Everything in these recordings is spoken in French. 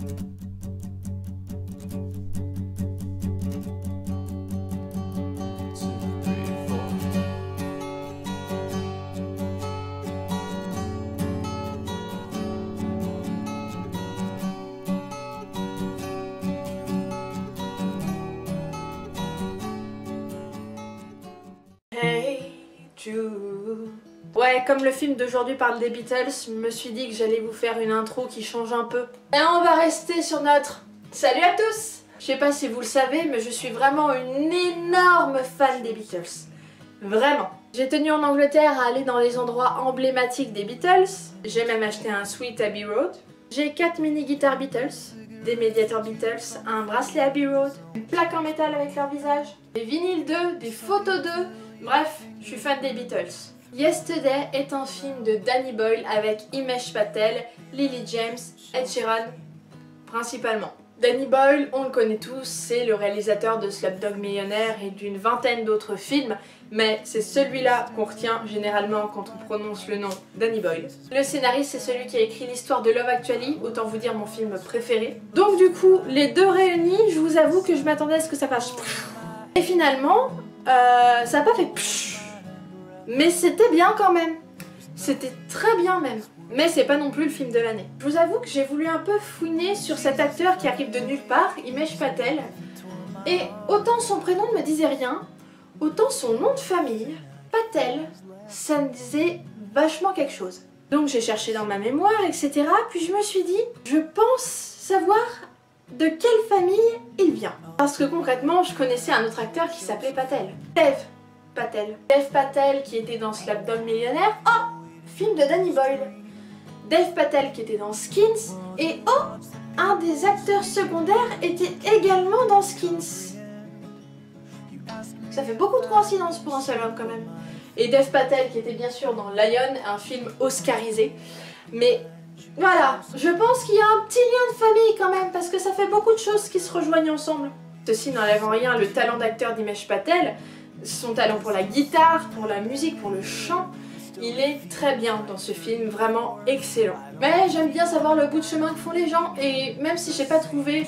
Hey Jude. Ouais, comme le film d'aujourd'hui parle des Beatles, je me suis dit que j'allais vous faire une intro qui change un peu. Et on va rester sur notre salut à tous. Je sais pas si vous le savez, mais je suis vraiment une énorme fan des Beatles. Vraiment. J'ai tenu en Angleterre à aller dans les endroits emblématiques des Beatles. J'ai même acheté un Sweet Abbey Road. J'ai 4 mini-guitares Beatles, des médiators Beatles, un bracelet Abbey Road, une plaque en métal avec leur visage, des vinyles d'eux, des photos d'eux. Bref, je suis fan des Beatles. Yesterday est un film de Danny Boyle avec Himesh Patel, Lily James, Ed Sheeran, principalement. Danny Boyle, on le connaît tous, c'est le réalisateur de Slumdog Millionnaire et d'une vingtaine d'autres films, mais c'est celui-là qu'on retient généralement quand on prononce le nom Danny Boyle. Le scénariste, c'est celui qui a écrit l'histoire de Love Actually, autant vous dire mon film préféré. Donc du coup, les deux réunis, je vous avoue que je m'attendais à ce que ça fasse... Et finalement, ça n'a pas fait... Mais c'était bien quand même. C'était très bien même. Mais c'est pas non plus le film de l'année. Je vous avoue que j'ai voulu un peu fouiner sur cet acteur qui arrive de nulle part, Himesh Patel. Et autant son prénom ne me disait rien, autant son nom de famille, Patel, ça me disait vachement quelque chose. Donc j'ai cherché dans ma mémoire, etc. Puis je me suis dit, je pense savoir de quelle famille il vient. Parce que concrètement, je connaissais un autre acteur qui s'appelait Patel. Dev Patel qui était dans Slumdog Millionnaire. Oh, film de Danny Boyle. Dev Patel qui était dans Skins. Et oh, un des acteurs secondaires était également dans Skins. Ça fait beaucoup de coïncidences pour un seul homme quand même. Et Dev Patel qui était bien sûr dans Lion, un film oscarisé. Mais voilà, je pense qu'il y a un petit lien de famille quand même, parce que ça fait beaucoup de choses qui se rejoignent ensemble. Ceci n'enlève en rien le talent d'acteur d'Himesh Patel, son talent pour la guitare, pour la musique, pour le chant. Il est très bien dans ce film, vraiment excellent. Mais j'aime bien savoir le bout de chemin que font les gens, et même si j'ai pas trouvé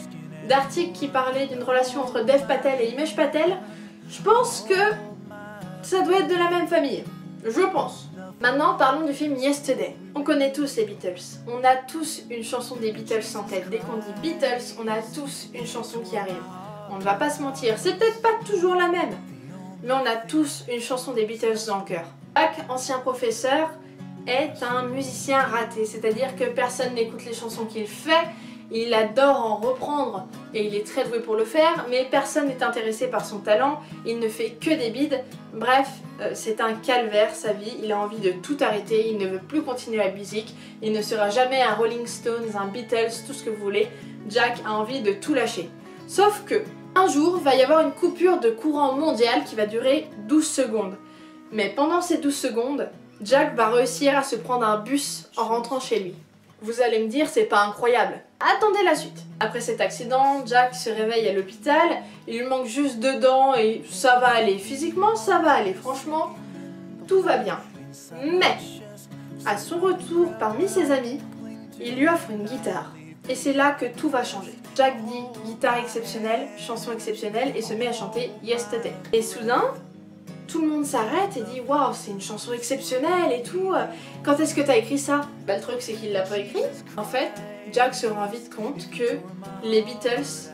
d'article qui parlait d'une relation entre Dev Patel et Himesh Patel, je pense que ça doit être de la même famille. Je pense. Maintenant, parlons du film Yesterday. On connaît tous les Beatles. On a tous une chanson des Beatles en tête. Dès qu'on dit Beatles, on a tous une chanson qui arrive. On ne va pas se mentir, c'est peut-être pas toujours la même, mais on a tous une chanson des Beatles dans le cœur. Jack, ancien professeur, est un musicien raté, c'est-à-dire que personne n'écoute les chansons qu'il fait, il adore en reprendre et il est très doué pour le faire, mais personne n'est intéressé par son talent, il ne fait que des bides. Bref, c'est un calvaire sa vie, il a envie de tout arrêter, il ne veut plus continuer la musique, il ne sera jamais un Rolling Stones, un Beatles, tout ce que vous voulez. Jack a envie de tout lâcher. Sauf que, un jour, va y avoir une coupure de courant mondial qui va durer 12 secondes. Mais pendant ces 12 secondes, Jack va réussir à se prendre un bus en rentrant chez lui. Vous allez me dire, c'est pas incroyable. Attendez la suite. Après cet accident, Jack se réveille à l'hôpital, il lui manque juste 2 dents et ça va aller. Physiquement, ça va aller. Franchement, tout va bien. Mais, à son retour parmi ses amis, il lui offre une guitare. Et c'est là que tout va changer. Jack dit guitare exceptionnelle, chanson exceptionnelle et se met à chanter Yesterday. Et soudain, tout le monde s'arrête et dit waouh, c'est une chanson exceptionnelle et tout. Quand est-ce que t'as écrit ça? Bah, le truc c'est qu'il l'a pas écrit. En fait, Jack se rend vite compte que les Beatles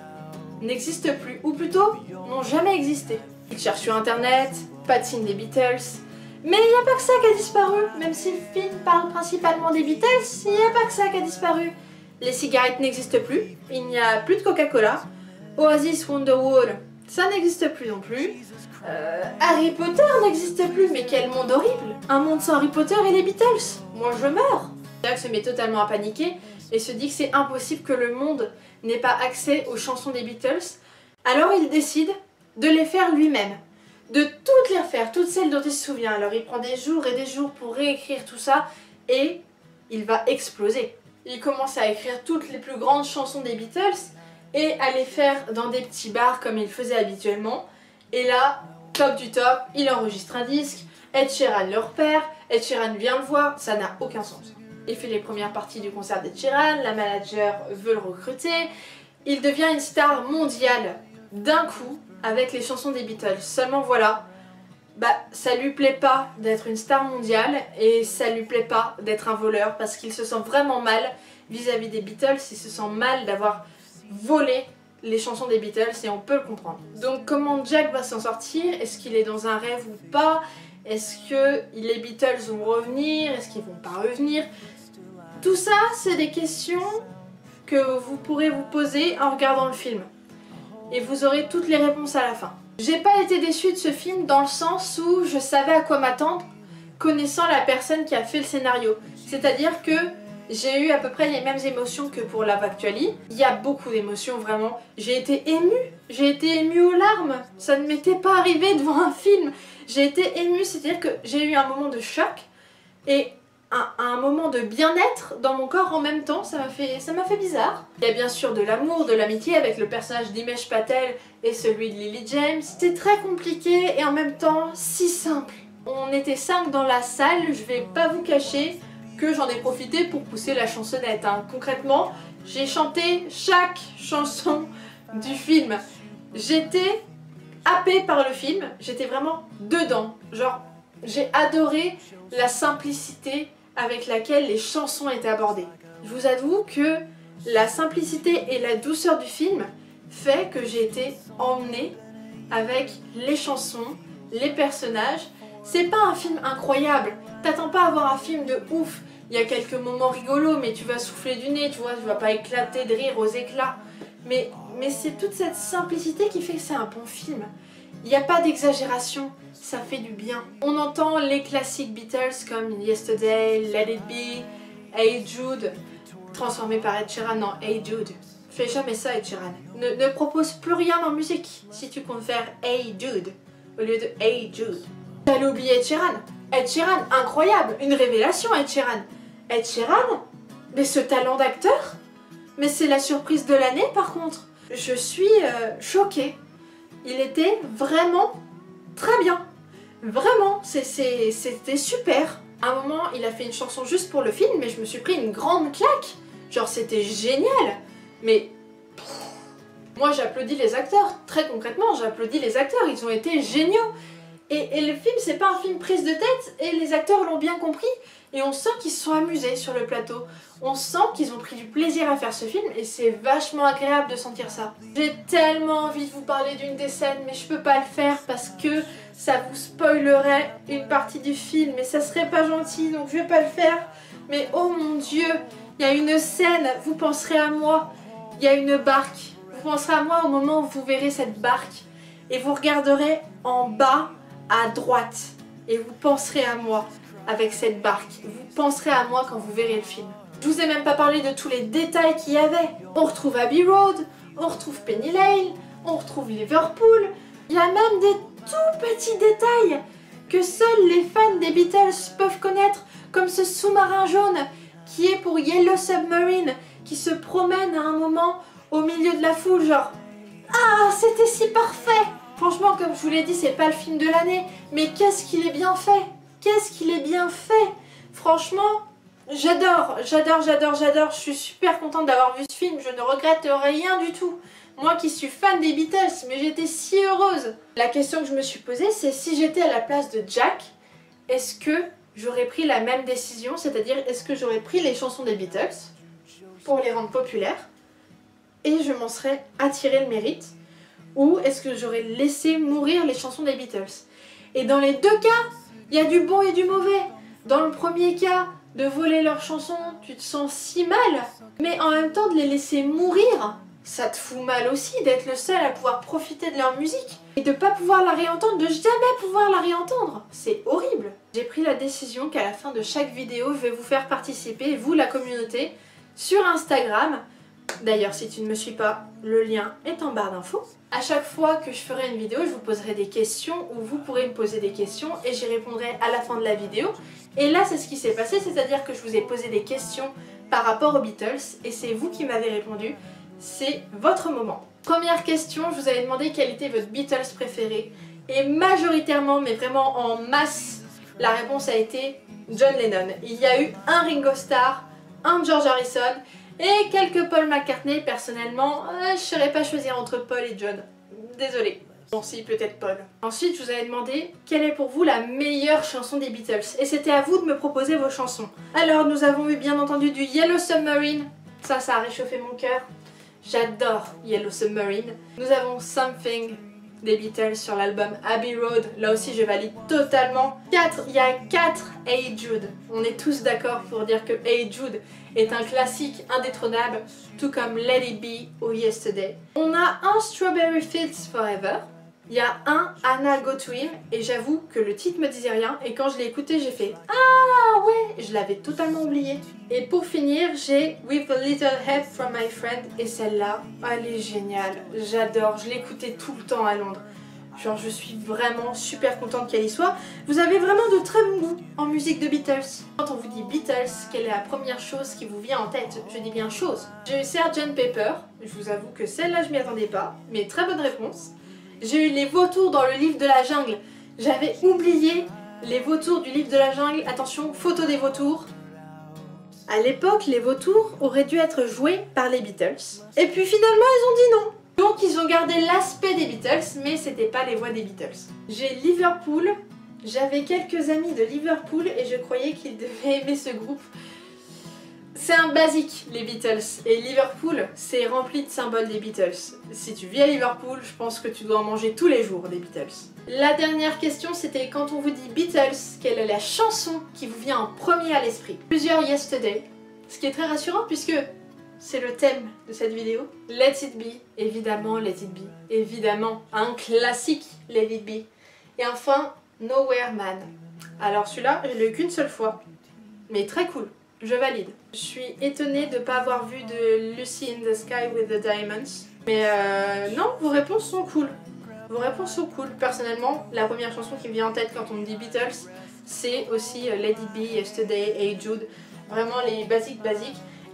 n'existent plus, ou plutôt n'ont jamais existé. Il cherche sur internet, pas de signe des Beatles. Mais il n'y a pas que ça qui a disparu. Même si le film parle principalement des Beatles, il n'y a pas que ça qui a disparu. Les cigarettes n'existent plus, il n'y a plus de Coca-Cola. Oasis Wonderwall, ça n'existe plus non plus. Harry Potter n'existe plus, mais quel monde horrible! Un monde sans Harry Potter et les Beatles! Moi je meurs! Jack se met totalement à paniquer et se dit que c'est impossible que le monde n'ait pas accès aux chansons des Beatles. Alors il décide de les faire lui-même. De toutes les refaire, toutes celles dont il se souvient. Alors il prend des jours et des jours pour réécrire tout ça et il va exploser. Il commence à écrire toutes les plus grandes chansons des Beatles et à les faire dans des petits bars comme il faisait habituellement. Et là, top du top, il enregistre un disque, Ed Sheeran le repère, Ed Sheeran vient le voir, ça n'a aucun sens. il fait les premières parties du concert d'Ed Sheeran, la manager veut le recruter, il devient une star mondiale d'un coup avec les chansons des Beatles. Seulement voilà, ça lui plaît pas d'être une star mondiale et ça lui plaît pas d'être un voleur parce qu'il se sent vraiment mal vis-à-vis des Beatles, il se sent mal d'avoir volé les chansons des Beatles et on peut le comprendre. Donc comment Jack va s'en sortir? Est-ce qu'il est dans un rêve ou pas? Est-ce que les Beatles vont revenir? Est-ce qu'ils vont pas revenir? Tout ça, c'est des questions que vous pourrez vous poser en regardant le film. Et vous aurez toutes les réponses à la fin. J'ai pas été déçue de ce film dans le sens où je savais à quoi m'attendre, connaissant la personne qui a fait le scénario. C'est-à-dire que j'ai eu à peu près les mêmes émotions que pour Love Actually. Il y a beaucoup d'émotions vraiment. J'ai été émue aux larmes. Ça ne m'était pas arrivé devant un film. J'ai été émue, c'est-à-dire que j'ai eu un moment de choc et un moment de bien-être dans mon corps en même temps, ça m'a fait bizarre. Il y a bien sûr de l'amour, de l'amitié avec le personnage d'Himesh Patel et celui de Lily James. C'était très compliqué et en même temps si simple. On était 5 dans la salle, je vais pas vous cacher que j'en ai profité pour pousser la chansonnette. Concrètement, j'ai chanté chaque chanson du film. J'étais happée par le film, j'étais vraiment dedans. Genre, j'ai adoré la simplicité avec laquelle les chansons étaient abordées. Je vous avoue que la simplicité et la douceur du film fait que j'ai été emmenée avec les chansons, les personnages. C'est pas un film incroyable, t'attends pas à voir un film de ouf. Il y a quelques moments rigolos, mais tu vas souffler du nez, tu vois, tu vas pas éclater de rire aux éclats. Mais c'est toute cette simplicité qui fait que c'est un bon film. Il n'y a pas d'exagération, ça fait du bien. On entend les classiques Beatles comme Yesterday, Let It Be, Hey Jude, transformé par Ed Sheeran en Hey Jude. Fais jamais ça Ed Sheeran. Ne propose plus rien en musique si tu comptes faire Hey Jude au lieu de Hey Jude. J'allais oublier Ed Sheeran. Ed Sheeran, incroyable, une révélation Ed Sheeran. Ed Sheeran, mais ce talent d'acteur, mais c'est la surprise de l'année par contre. Je suis choquée. Il était vraiment très bien. Vraiment, c'était super. À un moment, il a fait une chanson juste pour le film, mais je me suis pris une grande claque. Genre, c'était génial. Mais moi, j'applaudis les acteurs. Très concrètement, j'applaudis les acteurs. Ils ont été géniaux. Et le film, c'est pas un film prise de tête, et les acteurs l'ont bien compris. Et on sent qu'ils se sont amusés sur le plateau. On sent qu'ils ont pris du plaisir à faire ce film et c'est vachement agréable de sentir ça. J'ai tellement envie de vous parler d'une des scènes mais je peux pas le faire parce que ça vous spoilerait une partie du film et ça serait pas gentil donc je vais pas le faire. Mais oh mon dieu, il y a une scène, vous penserez à moi, il y a une barque. Vous penserez à moi au moment où vous verrez cette barque et vous regarderez en bas à droite et vous penserez à moi avec cette barque. Vous penserez à moi quand vous verrez le film. Je vous ai même pas parlé de tous les détails qu'il y avait. On retrouve Abbey Road, on retrouve Penny Lane, on retrouve Liverpool. Il y a même des tout petits détails que seuls les fans des Beatles peuvent connaître, comme ce sous-marin jaune qui est pour Yellow Submarine, qui se promène à un moment au milieu de la foule, genre « Ah, c'était si parfait !» Franchement, comme je vous l'ai dit, c'est pas le film de l'année, mais qu'est-ce qu'il est bien fait! Qu'est-ce qu'il est bien fait! Franchement, j'adore, je suis super contente d'avoir vu ce film, je ne regrette rien du tout. Moi qui suis fan des Beatles, mais j'étais si heureuse. La question que je me suis posée, c'est si j'étais à la place de Jack, est-ce que j'aurais pris la même décision, c'est-à-dire est-ce que j'aurais pris les chansons des Beatles pour les rendre populaires et je m'en serais attiré le mérite, ou est-ce que j'aurais laissé mourir les chansons des Beatles? Et dans les deux cas, il y a du bon et du mauvais. Dans le premier cas, de voler leurs chansons, tu te sens si mal. Mais en même temps, de les laisser mourir, ça te fout mal aussi d'être le seul à pouvoir profiter de leur musique. Et de pas pouvoir la réentendre, de jamais pouvoir la réentendre. C'est horrible. J'ai pris la décision qu'à la fin de chaque vidéo, je vais vous faire participer, vous la communauté, sur Instagram. D'ailleurs, si tu ne me suis pas, le lien est en barre d'infos. À chaque fois que je ferai une vidéo, je vous poserai des questions ou vous pourrez me poser des questions et j'y répondrai à la fin de la vidéo. Et là, c'est ce qui s'est passé, c'est-à-dire que je vous ai posé des questions par rapport aux Beatles et c'est vous qui m'avez répondu. C'est votre moment. Première question, je vous avais demandé quel était votre Beatles préféré et majoritairement, mais vraiment en masse, la réponse a été John Lennon. Il y a eu un Ringo Starr, un George Harrison et quelques Paul McCartney. Personnellement, je ne saurais pas choisir entre Paul et John. Désolée. Bon si, peut-être Paul. Ensuite, je vous avais demandé quelle est pour vous la meilleure chanson des Beatles. Et c'était à vous de me proposer vos chansons. Alors, nous avons eu bien entendu du Yellow Submarine. Ça a réchauffé mon cœur. J'adore Yellow Submarine. Nous avons Something des Beatles sur l'album Abbey Road. Là aussi, je valide totalement. Il y a 4 Hey Jude. On est tous d'accord pour dire que Hey Jude est un classique indétrônable, tout comme Let It Be ou Yesterday. On a un Strawberry Fields Forever. Il y a un Anna Go To Him et j'avoue que le titre me disait rien et quand je l'ai écouté j'ai fait ah ouais, je l'avais totalement oublié. Et pour finir j'ai With a Little Help From My Friend et celle-là, elle est géniale, j'adore, je l'écoutais tout le temps à Londres. Genre je suis vraiment super contente qu'elle y soit. Vous avez vraiment de très bon goût en musique de Beatles. Quand on vous dit Beatles, quelle est la première chose qui vous vient en tête? Je dis bien chose. J'ai eu Sgt Pepper, je vous avoue que celle-là je m'y attendais pas, mais très bonne réponse. J'ai eu les vautours dans le livre de la jungle. J'avais oublié les vautours du livre de la jungle. Attention, photo des vautours. À l'époque, les vautours auraient dû être joués par les Beatles. Et puis finalement, ils ont dit non. Donc ils ont gardé l'aspect des Beatles, mais c'était pas les voix des Beatles. J'ai Liverpool. J'avais quelques amis de Liverpool et je croyais qu'ils devaient aimer ce groupe. C'est un basique, les Beatles, et Liverpool, c'est rempli de symboles des Beatles. Si tu vis à Liverpool, je pense que tu dois en manger tous les jours des Beatles. La dernière question, c'était quand on vous dit Beatles, quelle est la chanson qui vous vient en premier à l'esprit? Plusieurs Yesterday, ce qui est très rassurant puisque c'est le thème de cette vidéo. Let It Be, évidemment Let It Be, évidemment, un classique Let It Be. Et enfin, Nowhere Man. Alors celui-là, je l'ai eu qu'une seule fois, mais très cool. Je valide. Je suis étonnée de ne pas avoir vu de Lucy in the Sky with the Diamonds. Mais non, vos réponses sont cool. Vos réponses sont cool. Personnellement, la première chanson qui me vient en tête quand on me dit Beatles, c'est aussi Let It Be, Yesterday, Hey Jude. Vraiment les basiques.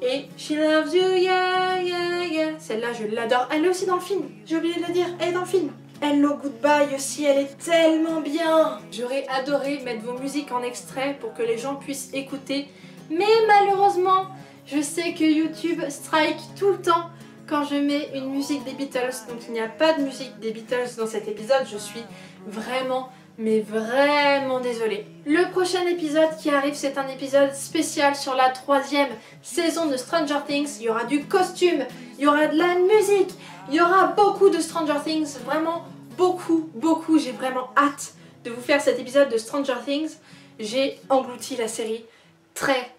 Et She Loves You, yeah, yeah, yeah. Celle-là, je l'adore. Elle est aussi dans le film. J'ai oublié de le dire. Elle est dans le film. Hello Goodbye aussi, elle est tellement bien. J'aurais adoré mettre vos musiques en extrait pour que les gens puissent écouter. Mais malheureusement, je sais que YouTube strike tout le temps quand je mets une musique des Beatles. Donc il n'y a pas de musique des Beatles dans cet épisode. Je suis vraiment, mais vraiment désolée. Le prochain épisode qui arrive, c'est un épisode spécial sur la 3e saison de Stranger Things. Il y aura du costume, il y aura de la musique, il y aura beaucoup de Stranger Things. Vraiment beaucoup. J'ai vraiment hâte de vous faire cet épisode de Stranger Things. J'ai englouti la série très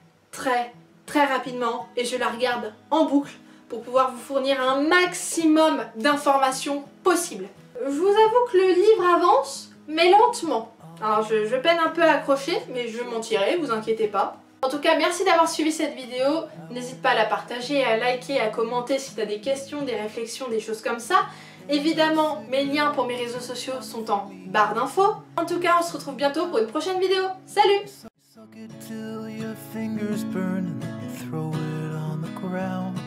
rapidement et je la regarde en boucle pour pouvoir vous fournir un maximum d'informations possibles. Je vous avoue que le livre avance, mais lentement. Alors je peine un peu à accrocher, mais je m'en tirerai, vous inquiétez pas. En tout cas, merci d'avoir suivi cette vidéo. N'hésite pas à la partager, à liker, à commenter si tu as des questions, des réflexions, des choses comme ça. Évidemment, mes liens pour mes réseaux sociaux sont en barre d'infos. En tout cas, on se retrouve bientôt pour une prochaine vidéo. Salut! Suck it till your fingers burn and then you throw it on the ground.